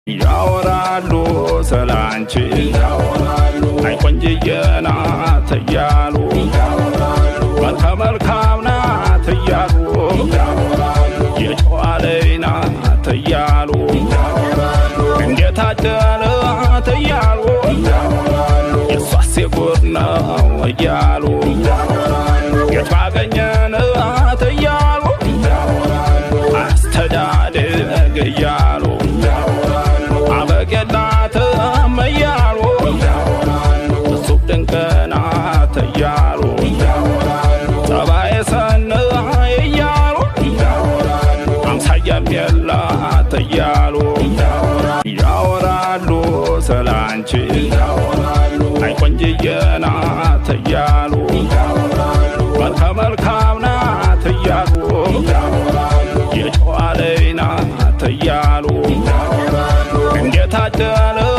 ያወራሉ ስላንቺ አይ ቆንጅዬ ናት እያሉ መልከ መልካም ናት እያሉ የጨዋ ልጅ ናት እያሉ እንዴት አደረት እያሉ የሷስ የጉድ ነው እያሉ የት ባገኘናት እያሉ አስተዳደግ እያሉ አበቄላትም እያሉ እሱብ ድንቅ ናት እያሉ ጸባየ ሰናይ እያሉ አምሳያም የላት እያሉ ያወራሉ ስላንቺ አይ ቆንጅዬ ናት እያሉ መልከ መልካም ናት እያሉ የጨዋ ልጅ ናት እያሉ እንዴት አደረ